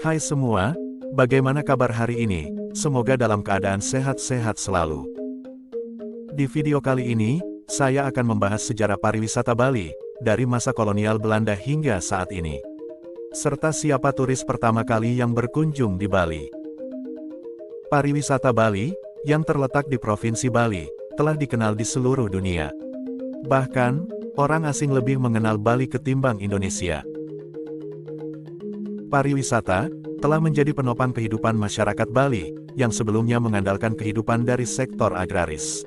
Hai semua, bagaimana kabar hari ini? Semoga dalam keadaan sehat-sehat selalu. Di video kali ini, saya akan membahas sejarah pariwisata Bali, dari masa kolonial Belanda hingga saat ini. Serta siapa turis pertama kali yang berkunjung di Bali. Pariwisata Bali, yang terletak di Provinsi Bali, telah dikenal di seluruh dunia. Bahkan, orang asing lebih mengenal Bali ketimbang Indonesia. Pariwisata telah menjadi penopang kehidupan masyarakat Bali, yang sebelumnya mengandalkan kehidupan dari sektor agraris.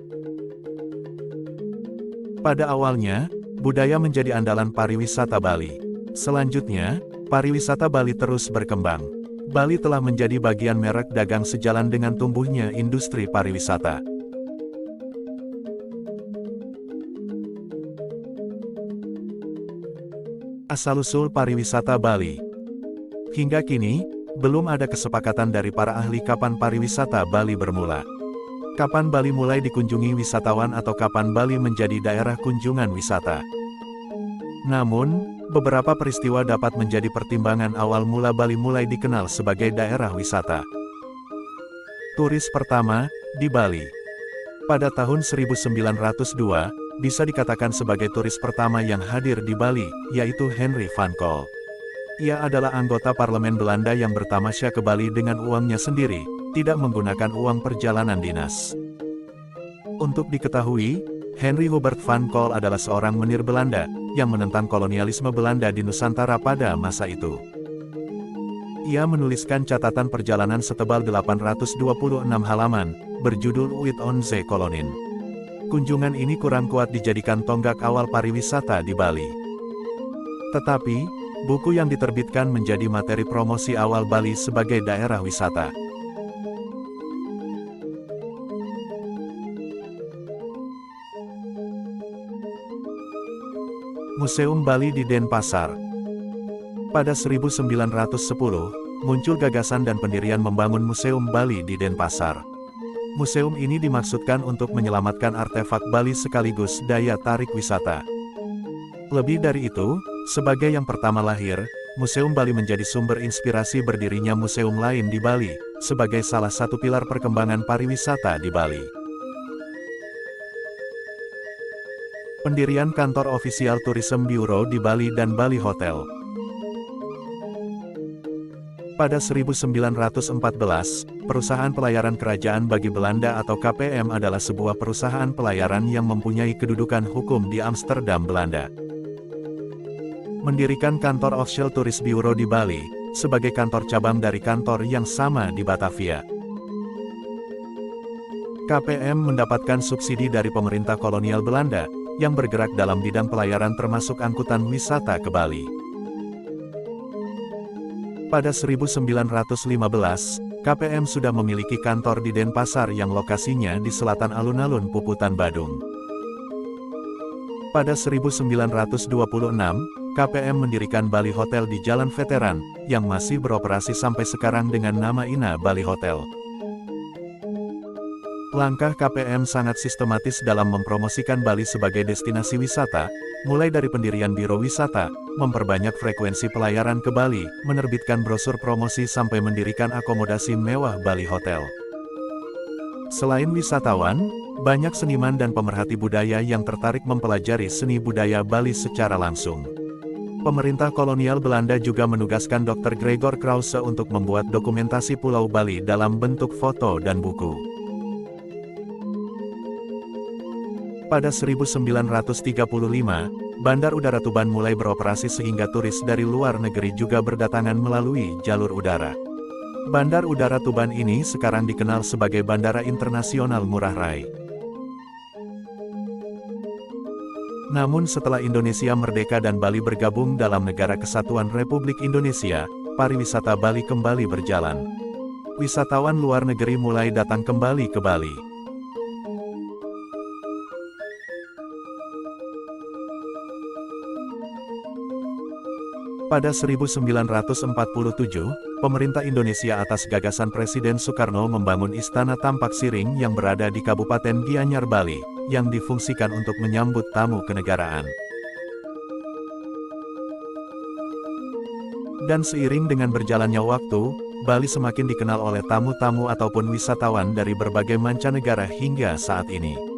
Pada awalnya, budaya menjadi andalan pariwisata Bali. Selanjutnya, pariwisata Bali terus berkembang. Bali telah menjadi bagian merek dagang sejalan dengan tumbuhnya industri pariwisata. Asal-usul pariwisata Bali. Hingga kini, belum ada kesepakatan dari para ahli kapan pariwisata Bali bermula. Kapan Bali mulai dikunjungi wisatawan atau kapan Bali menjadi daerah kunjungan wisata. Namun, beberapa peristiwa dapat menjadi pertimbangan awal mula Bali mulai dikenal sebagai daerah wisata. Turis pertama, di Bali. Pada tahun 1902, bisa dikatakan sebagai turis pertama yang hadir di Bali, yaitu Henry van Cole. Ia adalah anggota parlemen Belanda yang bertamasya ke Bali dengan uangnya sendiri, tidak menggunakan uang perjalanan dinas. Untuk diketahui, Henry Hubert van Cole adalah seorang menir Belanda, yang menentang kolonialisme Belanda di Nusantara pada masa itu. Ia menuliskan catatan perjalanan setebal 826 halaman, berjudul Uit onze Kolonin. Kunjungan ini kurang kuat dijadikan tonggak awal pariwisata di Bali. Tetapi, buku yang diterbitkan menjadi materi promosi awal Bali sebagai daerah wisata. Museum Bali di Denpasar. Pada 1910, muncul gagasan dan pendirian membangun Museum Bali di Denpasar. Museum ini dimaksudkan untuk menyelamatkan artefak Bali sekaligus daya tarik wisata. Lebih dari itu, sebagai yang pertama lahir, Museum Bali menjadi sumber inspirasi berdirinya museum lain di Bali, sebagai salah satu pilar perkembangan pariwisata di Bali. Pendirian kantor ofisial Tourism Bureau di Bali dan Bali Hotel. Pada 1914, Perusahaan Pelayaran Kerajaan bagi Belanda atau KPM adalah sebuah perusahaan pelayaran yang mempunyai kedudukan hukum di Amsterdam, Belanda. Mendirikan kantor Official Tourist Bureau di Bali, sebagai kantor cabang dari kantor yang sama di Batavia. KPM mendapatkan subsidi dari pemerintah kolonial Belanda, yang bergerak dalam bidang pelayaran termasuk angkutan wisata ke Bali. Pada 1915, KPM sudah memiliki kantor di Denpasar yang lokasinya di selatan alun-alun Puputan Badung. Pada 1926, KPM mendirikan Bali Hotel di Jalan Veteran, yang masih beroperasi sampai sekarang dengan nama Ina Bali Hotel. Langkah KPM sangat sistematis dalam mempromosikan Bali sebagai destinasi wisata, mulai dari pendirian biro wisata, memperbanyak frekuensi pelayaran ke Bali, menerbitkan brosur promosi sampai mendirikan akomodasi mewah Bali Hotel. Selain wisatawan, banyak seniman dan pemerhati budaya yang tertarik mempelajari seni budaya Bali secara langsung. Pemerintah kolonial Belanda juga menugaskan Dr. Gregor Krause untuk membuat dokumentasi Pulau Bali dalam bentuk foto dan buku. Pada 1935, Bandar Udara Tuban mulai beroperasi sehingga turis dari luar negeri juga berdatangan melalui jalur udara. Bandar Udara Tuban ini sekarang dikenal sebagai Bandara Internasional Ngurah Rai. Namun setelah Indonesia merdeka dan Bali bergabung dalam Negara Kesatuan Republik Indonesia, pariwisata Bali kembali berjalan. Wisatawan luar negeri mulai datang kembali ke Bali. Pada 1947, pemerintah Indonesia atas gagasan Presiden Soekarno membangun Istana Tampak Siring yang berada di Kabupaten Gianyar, Bali, yang difungsikan untuk menyambut tamu kenegaraan. Dan seiring dengan berjalannya waktu, Bali semakin dikenal oleh tamu-tamu ataupun wisatawan dari berbagai mancanegara hingga saat ini.